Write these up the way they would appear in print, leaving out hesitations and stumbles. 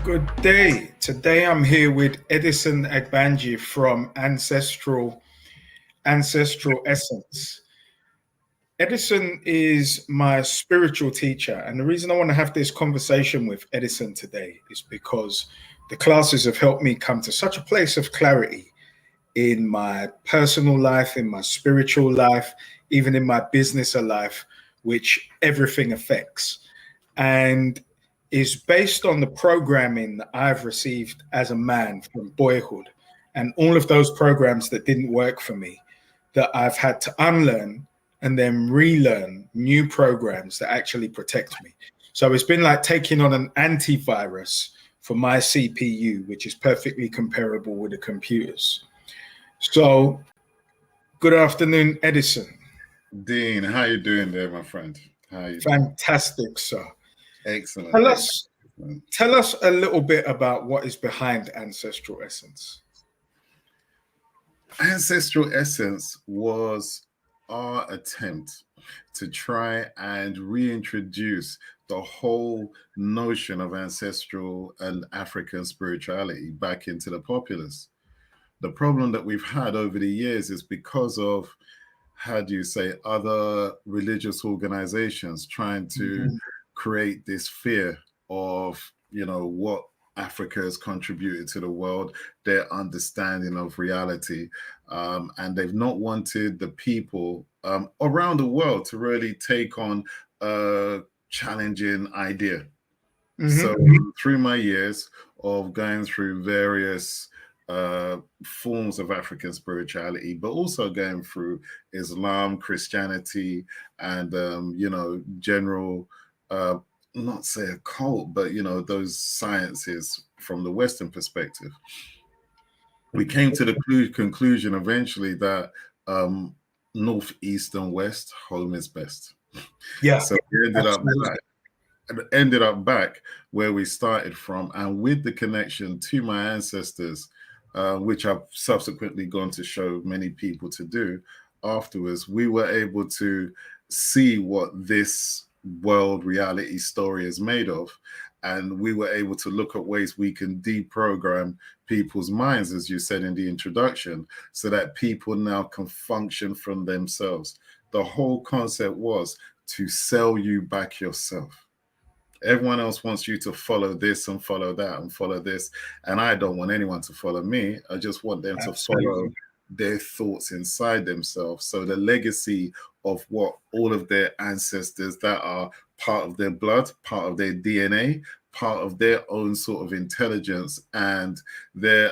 Good day. Today I'm here with Edison Agbanji from Ancestral Essence. Edison is my spiritual teacher, and the reason I want to have this conversation with Edison today is because the classes have helped me come to such a place of clarity in my personal life, in my spiritual life, even in my business life, which everything affects. And is based on the programming that I've received as a man from boyhood and all of those programs that didn't work for me that I've had to unlearn and then relearn new programs that actually protect me. So it's been like taking on an antivirus for my CPU, which is perfectly comparable with the computers. So good afternoon, Edison. Dean, how you doing there, my friend? How you doing? Fantastic, sir. Excellent. Tell us, tell us a little bit about what is behind Ancestral Essence. Ancestral Essence was our attempt to try and reintroduce the whole notion of ancestral and African spirituality back into the populace. The problem that we've had over the years is because of, how do you say, other religious organizations trying to create this fear of, what Africa has contributed to the world, their understanding of reality. And they've not wanted the people around the world to really take on a challenging idea. So through my years of going through various forms of African spirituality, but also going through Islam, Christianity, and general, not say a cult, but those sciences from the Western perspective. We came to the conclusion eventually that North, East, and West, home is best. Yeah. So we ended up back where we started from, and with the connection to my ancestors, which I've subsequently gone to show many people to do afterwards, we were able to see what this world reality story is made of. And we were able to look at ways we can deprogram people's minds, as you said in the introduction, so that people now can function from themselves. The whole concept was to sell you back yourself. Everyone else wants you to follow this and follow that and follow this. And I don't want anyone to follow me. I just want them to follow their thoughts inside themselves. So the legacy of what all of their ancestors that are part of their blood, part of their DNA, part of their own sort of intelligence and their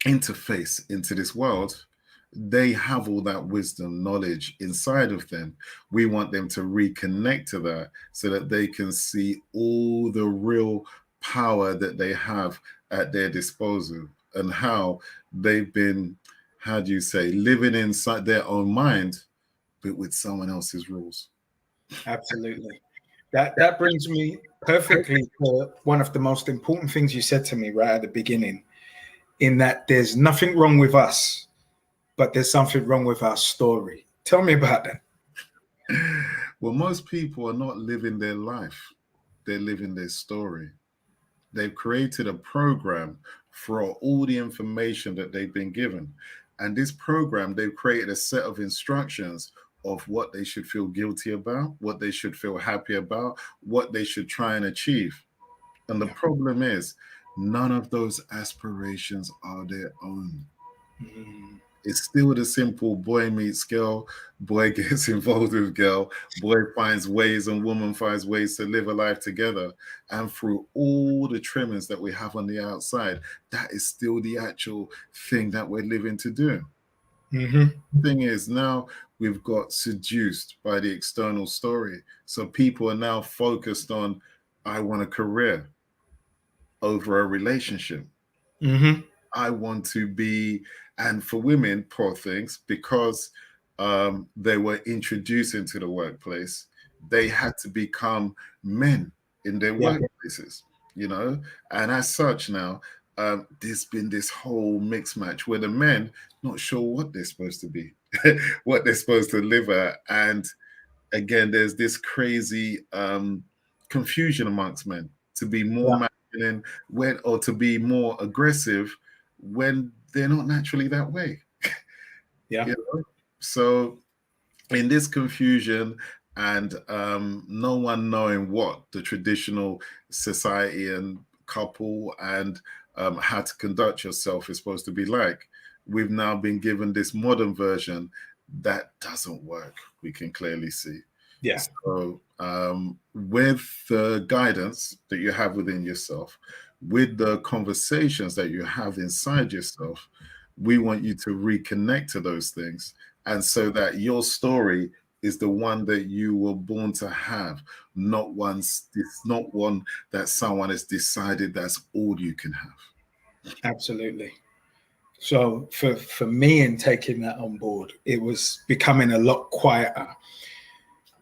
interface into this world, they have all that wisdom, knowledge inside of them. We want them to reconnect to that so that they can see all the real power that they have at their disposal and how they've been, how do you say, living inside their own mind, but with someone else's rules. Absolutely. That brings me perfectly to one of the most important things you said to me right at the beginning, in that there's nothing wrong with us, but there's something wrong with our story. Tell me about that. Well, most people are not living their life. They're living their story. They've created a program for all the information that they've been given. And this program, they've created a set of instructions of what they should feel guilty about, what they should feel happy about, what they should try and achieve. And the problem is, none of those aspirations are their own. It's still the simple boy meets girl, boy gets involved with girl, boy finds ways and woman finds ways to live a life together. And through all the trimmings that we have on the outside, that is still the actual thing that we're living to do. Thing is, now we've got seduced by the external story. So people are now focused on, I want a career over a relationship. I want to be, and for women, poor things, because they were introduced into the workplace, they had to become men in their workplaces, and as such now, there's been this whole mixed match where the men not sure what they're supposed to be, what they're supposed to live at. And again, there's this crazy confusion amongst men. to be more masculine, or to be more aggressive when they're not naturally that way. Yeah. You know? So in this confusion and no one knowing what the traditional society and couple and how to conduct yourself is supposed to be like, we've now been given this modern version that doesn't work. We can clearly see. Yeah. So with the guidance that you have within yourself, with the conversations that you have inside yourself, we want you to reconnect to those things, and so that your story is the one that you were born to have, not one that someone has decided that's all you can have. Absolutely. So for me, in taking that on board, it was becoming a lot quieter,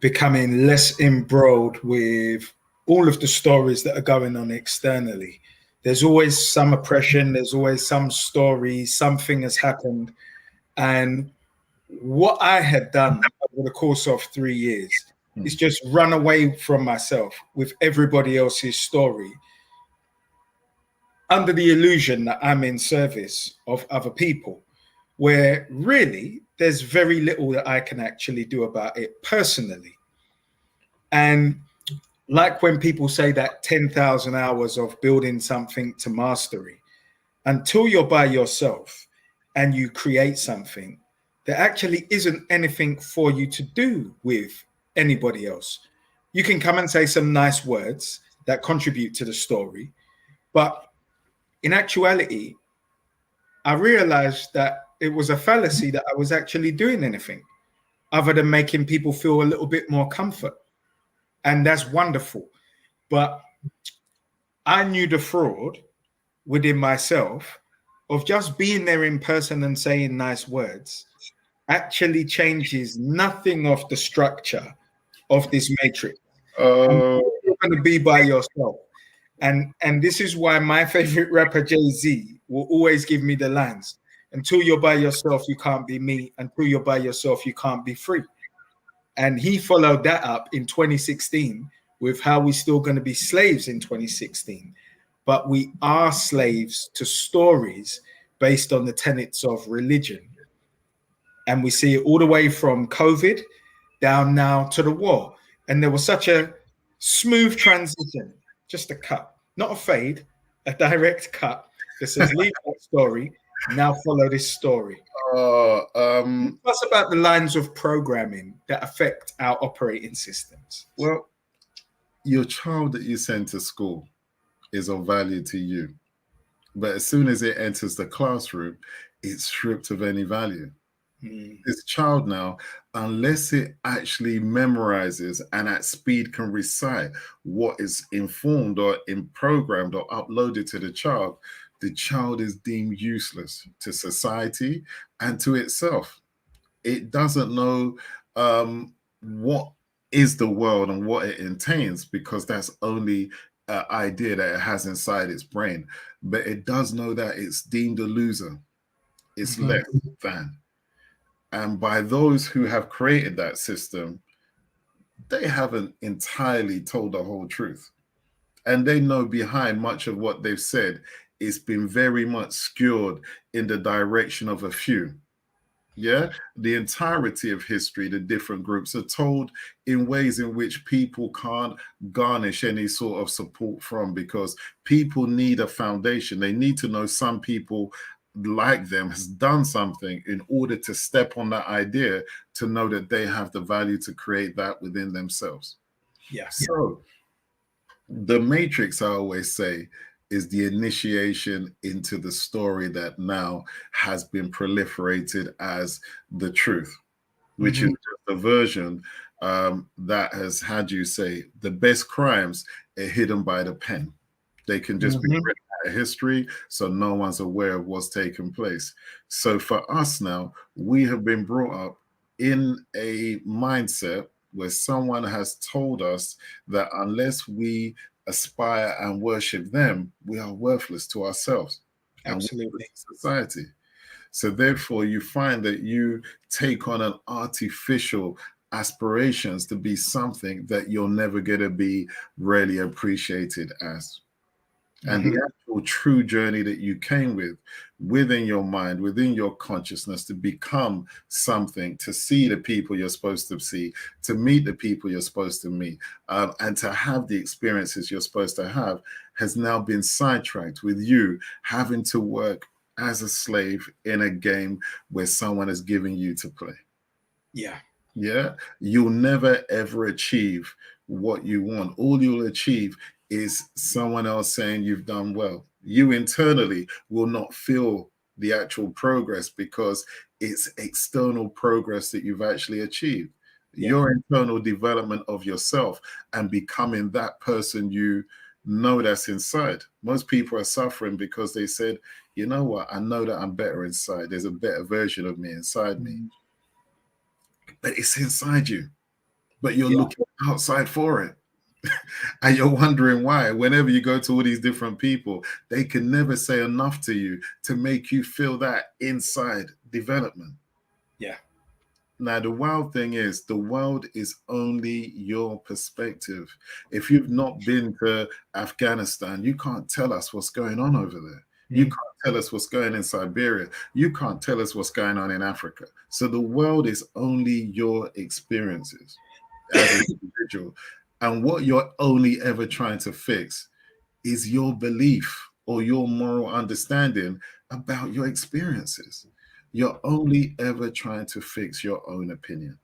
becoming less embroiled with all of the stories that are going on externally. There's always some oppression, there's always some story, something has happened. And what I had done over the course of 3 years is just run away from myself with everybody else's story, under the illusion that I'm in service of other people, where really there's very little that I can actually do about it personally. And like when people say that 10,000 hours of building something to mastery, until you're by yourself and you create something, there actually isn't anything for you to do with anybody else. You can come and say some nice words that contribute to the story, but in actuality, I realized that it was a fallacy that I was actually doing anything other than making people feel a little bit more comfort. And that's wonderful. But I knew the fraud within myself of just being there in person and saying nice words actually changes nothing of the structure of this matrix. You're going to be by yourself. And this is why my favorite rapper, Jay-Z, will always give me the lines. Until you're by yourself, you can't be me. Until you're by yourself, you can't be free. And he followed that up in 2016 with how we're still going to be slaves in 2016. But we are slaves to stories based on the tenets of religion. And we see it all the way from COVID down now to the war. And there was such a smooth transition, just a cut, not a fade, a direct cut that says, leave that story, now follow this story. What's about the lines of programming that affect our operating systems? Well, your child that you send to school is of value to you. But as soon as it enters the classroom, it's stripped of any value. This child now, unless it actually memorizes and at speed can recite what is informed or programmed or uploaded to the child is deemed useless to society and to itself. It doesn't know what is the world and what it entails, because that's only an idea that it has inside its brain. But it does know that it's deemed a loser. It's less than. And by those who have created that system, they haven't entirely told the whole truth. And they know behind much of what they've said, it's been very much skewed in the direction of a few. Yeah, the entirety of history, the different groups are told in ways in which people can't garnish any sort of support from, because people need a foundation. They need to know some people like them has done something in order to step on that idea, to know that they have the value to create that within themselves. Yeah. So the matrix, I always say, is the initiation into the story that now has been proliferated as the truth, which is just a version that has had you say the best crimes are hidden by the pen. They can just be written out of history, so no one's aware of what's taken place. So for us now, we have been brought up in a mindset where someone has told us that unless we aspire and worship them, we are worthless to ourselves and Absolutely. to society. So therefore, you find that you take on an artificial aspirations to be something that you're never going to be really appreciated as. And the actual true journey that you came with within your mind, within your consciousness, to become something, to see the people you're supposed to see, to meet the people you're supposed to meet, and to have the experiences you're supposed to have, has now been sidetracked with you having to work as a slave in a game where someone is giving you to play. Yeah. Yeah. You'll never, ever achieve what you want. All you'll achieve is someone else saying you've done well. You internally will not feel the actual progress because it's external progress that you've actually achieved. Yeah. Your internal development of yourself and becoming that person you know that's inside. Most people are suffering because they said, you know what, I know that I'm better inside. There's a better version of me inside me. But it's inside you. But you're looking outside for it. And you're wondering why. Whenever you go to all these different people, they can never say enough to you to make you feel that inside development. Yeah. Now, the wild thing is, the world is only your perspective. If you've not been to Afghanistan, you can't tell us what's going on over there. You can't tell us what's going on in Siberia. You can't tell us what's going on in Africa. So the world is only your experiences as an individual. And what you're only ever trying to fix is your belief or your moral understanding about your experiences. You're only ever trying to fix your own opinion.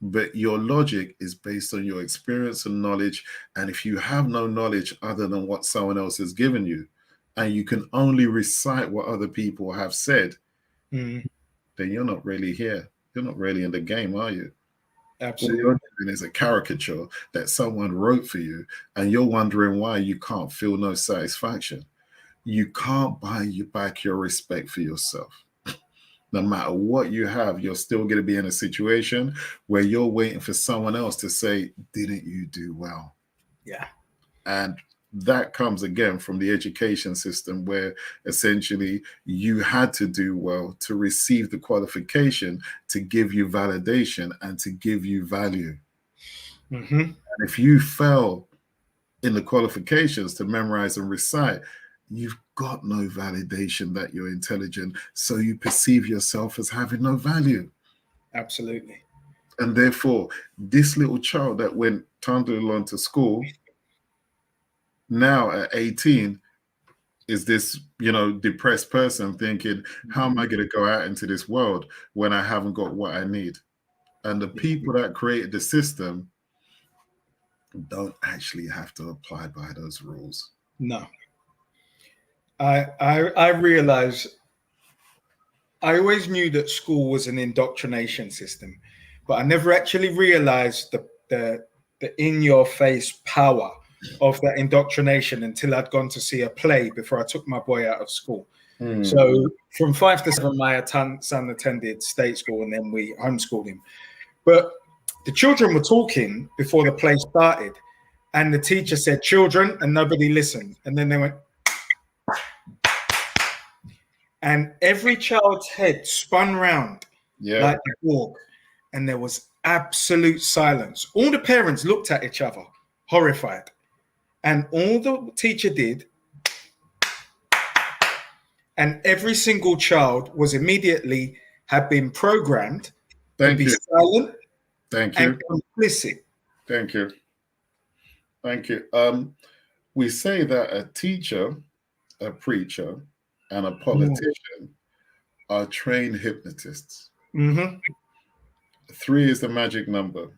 But your logic is based on your experience and knowledge. And if you have no knowledge other than what someone else has given you, and you can only recite what other people have said, then you're not really here. You're not really in the game, are you? Absolutely. All you're doing is a caricature that someone wrote for you, and you're wondering why you can't feel no satisfaction. You can't buy you back your respect for yourself. No matter what you have, you're still going to be in a situation where you're waiting for someone else to say, didn't you do well? Yeah. And that comes again from the education system, where essentially you had to do well to receive the qualification to give you validation and to give you value. And if you fail in the qualifications to memorize and recite, you've got no validation that you're intelligent. So you perceive yourself as having no value. Absolutely. And therefore, this little child that went Tandalon to school, now at 18, is this, depressed person thinking, how am I going to go out into this world when I haven't got what I need? And the people that created the system don't actually have to apply by those rules. No. I realize I always knew that school was an indoctrination system, but I never actually realized the in-your-face power of that indoctrination until I'd gone to see a play before I took my boy out of school. So from 5 to 7, my son attended state school, and then we homeschooled him. But the children were talking before the play started, and the teacher said, "Children," and nobody listened. And then they went, and every child's head spun round like a walk, and there was absolute silence. All the parents looked at each other, horrified. And all the teacher did, and every single child was immediately had been programmed to be silent and complicit. Thank you. Thank you. We say that a teacher, a preacher, and a politician are trained hypnotists. 3 is the magic number.